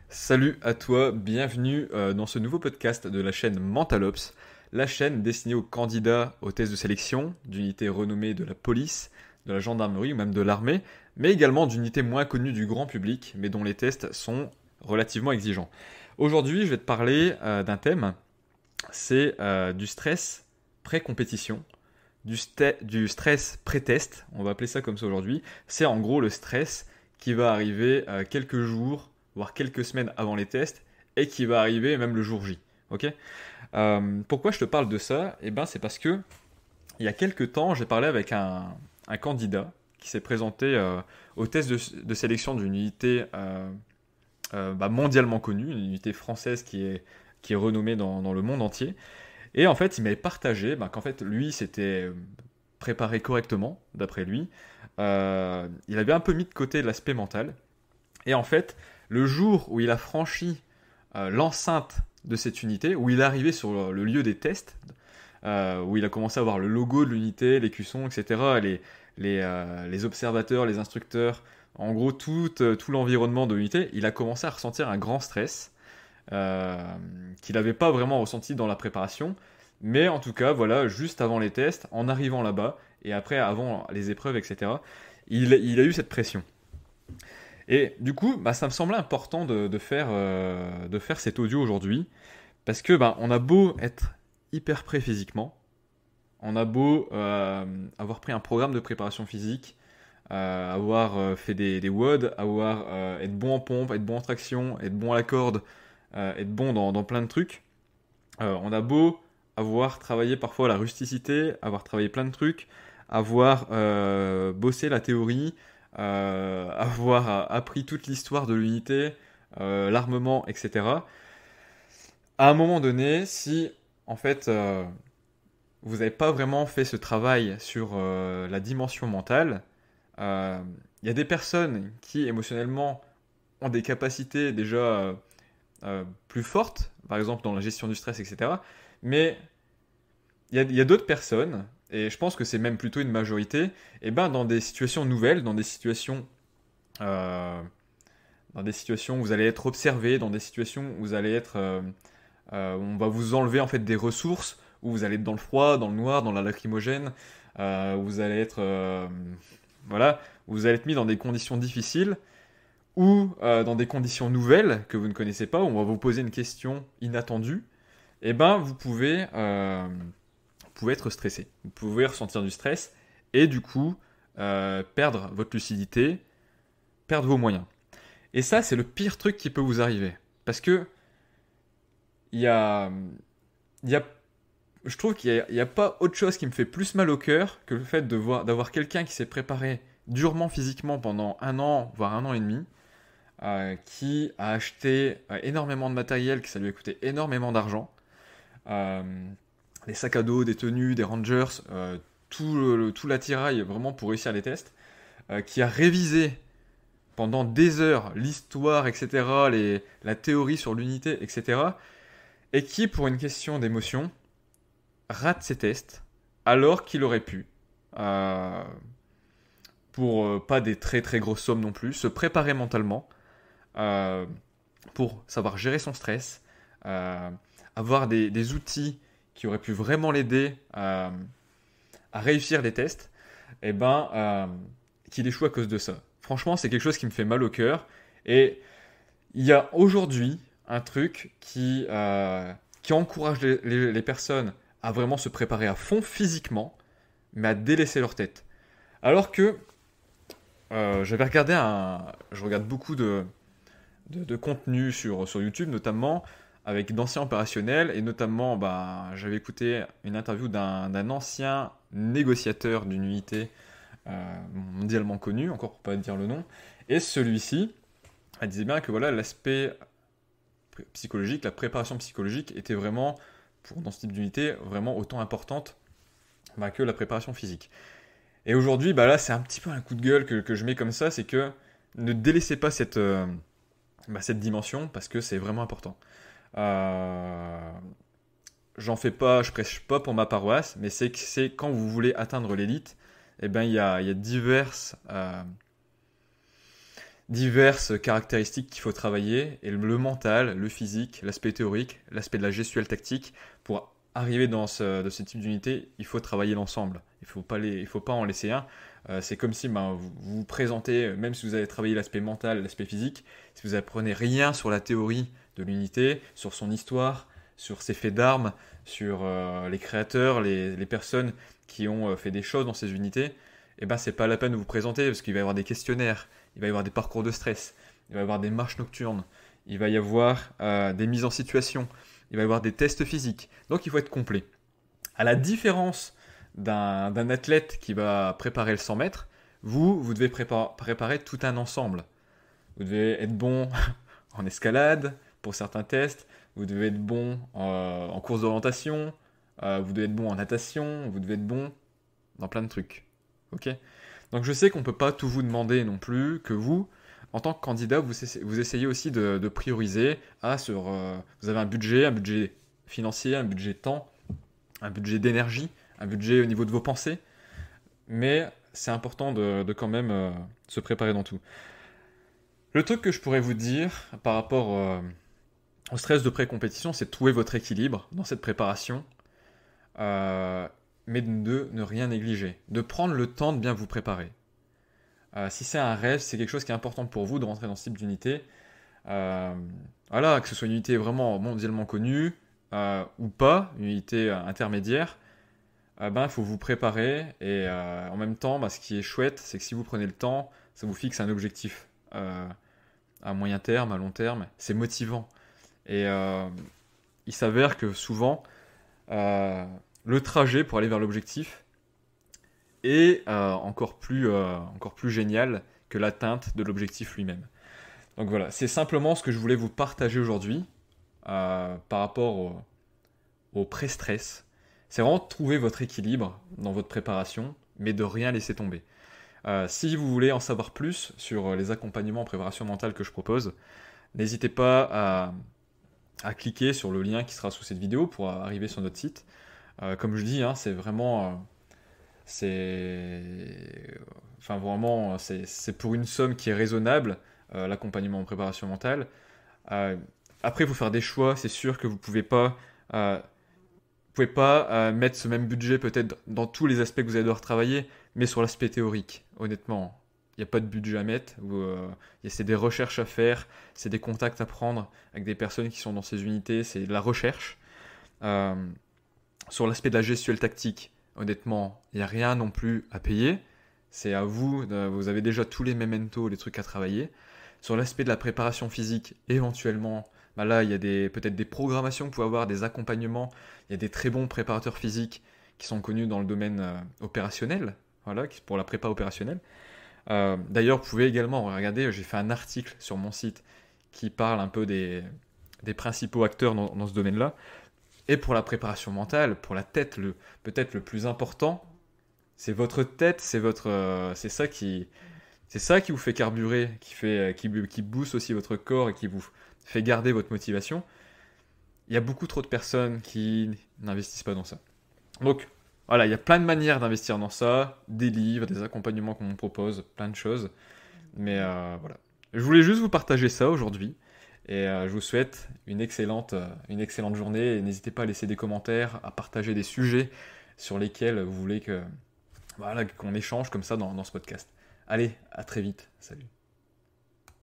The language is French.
Salut à toi, bienvenue dans ce nouveau podcast de la chaîne Mentalops, la chaîne destinée aux candidats aux tests de sélection d'unités renommées de la police, de la gendarmerie ou même de l'armée, mais également d'unités moins connues du grand public, mais dont les tests sont relativement exigeants. Aujourd'hui, je vais te parler d'un thème, c'est du stress pré-compétition, du stress pré-test, on va appeler ça comme ça aujourd'hui. C'est en gros le stress qui va arriver quelques jours, voire quelques semaines avant les tests, et qui va arriver même le jour J. Ok. Pourquoi je te parle de ça? Eh ben, c'est parce que il y a quelques temps, j'ai parlé avec un candidat qui s'est présenté au test de sélection d'une unité mondialement connue, une unité française qui est renommée dans le monde entier. Et en fait, il m'avait partagé qu'en fait, lui s'était préparé correctement, d'après lui. Il avait un peu mis de côté l'aspect mental. Et en fait, le jour où il a franchi l'enceinte de cette unité, où il est arrivé sur le lieu des tests, où il a commencé à voir le logo de l'unité, les cuissons, etc., les observateurs, les instructeurs, en gros tout l'environnement de l'unité, il a commencé à ressentir un grand stress qu'il n'avait pas vraiment ressenti dans la préparation. Mais en tout cas, voilà, juste avant les tests, en arrivant là-bas, et après, avant les épreuves, etc., il a eu cette pression. Et du coup, ça me semblait important de faire cet audio aujourd'hui, parce que on a beau être hyper prêt physiquement, on a beau avoir pris un programme de préparation physique, avoir fait des WOD, être bon en pompe, être bon en traction, être bon à la corde, être bon dans plein de trucs. On a beau avoir travaillé parfois la rusticité, avoir travaillé plein de trucs, avoir bossé la théorie, avoir appris toute l'histoire de l'unité, l'armement, etc. À un moment donné, si en fait vous n'avez pas vraiment fait ce travail sur la dimension mentale, il y a des personnes qui émotionnellement ont des capacités déjà plus fortes, par exemple dans la gestion du stress, etc. Mais il y a d'autres personnes, et je pense que c'est même plutôt une majorité, et dans des situations nouvelles, euh, dans des situations où vous allez être observé, dans des situations où vous allez être, on va vous enlever en fait des ressources, où vous allez être dans le froid, dans le noir, dans la lacrymogène, où vous allez être, voilà, où vous allez être mis dans des conditions difficiles ou dans des conditions nouvelles que vous ne connaissez pas, où on va vous poser une question inattendue. Vous pouvez être stressé. Vous pouvez ressentir du stress et du coup perdre votre lucidité, perdre vos moyens. Et ça, c'est le pire truc qui peut vous arriver. Parce que il y a, il y a, je trouve qu'il n'y a pas autre chose qui me fait plus mal au cœur que le fait d'avoir quelqu'un qui s'est préparé durement physiquement pendant un an, voire un an et demi, qui a acheté énormément de matériel, que ça lui a coûté énormément d'argent. Euh, des sacs à dos, des tenues, des rangers, tout l'attirail vraiment pour réussir les tests, qui a révisé pendant des heures l'histoire, etc., la théorie sur l'unité, etc., et qui, pour une question d'émotion, rate ses tests alors qu'il aurait pu, euh, pour pas des très très grosses sommes non plus, se préparer mentalement euh, pour savoir gérer son stress, euh, avoir des outils qui auraient pu vraiment l'aider à réussir les tests, et qu'il échoue à cause de ça. Franchement, c'est quelque chose qui me fait mal au cœur. Et il y a aujourd'hui un truc qui encourage les personnes à vraiment se préparer à fond physiquement, mais à délaisser leur tête. Alors que je regarde beaucoup de contenu sur YouTube, notamment avec d'anciens opérationnels, et notamment j'avais écouté une interview d'un ancien négociateur d'une unité mondialement connue, encore pour pas dire le nom, et celui-ci elle disait bien que voilà l'aspect psychologique, la préparation psychologique était vraiment, dans ce type d'unité, vraiment autant importante que la préparation physique. Et aujourd'hui, là, c'est un petit peu un coup de gueule que je mets comme ça, c'est que ne délaissez pas cette dimension parce que c'est vraiment important. Euh, J'en fais pas, je prêche pas pour ma paroisse, mais c'est quand vous voulez atteindre l'élite, il y a diverses diverses caractéristiques qu'il faut travailler, et le mental, le physique, l'aspect théorique, l'aspect de la gestuelle tactique. Pour arriver dans de ce type d'unité, il faut travailler l'ensemble. Il faut pas en laisser un. C'est comme si vous vous présentez, même si vous avez travaillé l'aspect mental, l'aspect physique, si vous apprenez rien sur la théorie de l'unité, sur son histoire, sur ses faits d'armes, sur les créateurs, les personnes qui ont fait des choses dans ces unités, eh ben c'est pas la peine de vous présenter parce qu'il va y avoir des questionnaires, il va y avoir des parcours de stress, il va y avoir des marches nocturnes, il va y avoir des mises en situation, il va y avoir des tests physiques. Donc il faut être complet. À la différence d'un athlète qui va préparer le 100 mètres, vous devez préparer tout un ensemble. Vous devez être bon en escalade pour certains tests, vous devez être bon en course d'orientation, vous devez être bon en natation, vous devez être bon dans plein de trucs. Ok. Donc je sais qu'on ne peut pas tout vous demander non plus, que vous, en tant que candidat, vous essayez aussi de prioriser vous avez un budget financier, un budget temps, un budget d'énergie, un budget au niveau de vos pensées, mais c'est important de quand même se préparer dans tout. Le truc que je pourrais vous dire par rapport au stress de pré-compétition, c'est de trouver votre équilibre dans cette préparation, mais de ne rien négliger, de prendre le temps de bien vous préparer. Si c'est un rêve, c'est quelque chose qui est important pour vous de rentrer dans ce type d'unité, voilà, que ce soit une unité vraiment mondialement connue ou pas, une unité intermédiaire, il faut vous préparer et en même temps, ce qui est chouette, c'est que si vous prenez le temps, ça vous fixe un objectif à moyen terme, à long terme, c'est motivant. Et il s'avère que souvent, le trajet pour aller vers l'objectif est encore plus génial que l'atteinte de l'objectif lui-même. Donc voilà, c'est simplement ce que je voulais vous partager aujourd'hui par rapport au pré-stress. C'est vraiment de trouver votre équilibre dans votre préparation, mais de rien laisser tomber. Si vous voulez en savoir plus sur les accompagnements en préparation mentale que je propose, n'hésitez pas à cliquer sur le lien qui sera sous cette vidéo pour arriver sur notre site. Comme je dis, c'est vraiment... c'est pour une somme qui est raisonnable, l'accompagnement en préparation mentale. Après, il faut faire des choix. C'est sûr que vous pouvez pas mettre ce même budget peut-être dans tous les aspects que vous allez devoir travailler, mais sur l'aspect théorique, honnêtement, il n'y a pas de budget à mettre. C'est des recherches à faire, c'est des contacts à prendre avec des personnes qui sont dans ces unités, c'est de la recherche. Sur l'aspect de la gestuelle tactique, honnêtement, il n'y a rien non plus à payer. C'est à vous, vous avez déjà tous les mementos, les trucs à travailler. Sur l'aspect de la préparation physique, éventuellement, là, il y a peut-être des programmations que vous pouvez avoir, des accompagnements. Il y a des très bons préparateurs physiques qui sont connus dans le domaine opérationnel, voilà, pour la prépa opérationnelle. D'ailleurs, vous pouvez également regarder, j'ai fait un article sur mon site qui parle un peu des principaux acteurs dans ce domaine-là. Et pour la préparation mentale, pour la tête, peut-être le plus important, c'est votre tête, c'est ça qui vous fait carburer, qui booste aussi votre corps et qui vous fait garder votre motivation. Il y a beaucoup trop de personnes qui n'investissent pas dans ça. Donc, voilà, il y a plein de manières d'investir dans ça, des livres, des accompagnements qu'on propose, plein de choses. Mais voilà. Je voulais juste vous partager ça aujourd'hui. Et je vous souhaite une excellente journée. Et n'hésitez pas à laisser des commentaires, à partager des sujets sur lesquels vous voulez qu'on échange comme ça dans ce podcast. Allez, à très vite. Salut.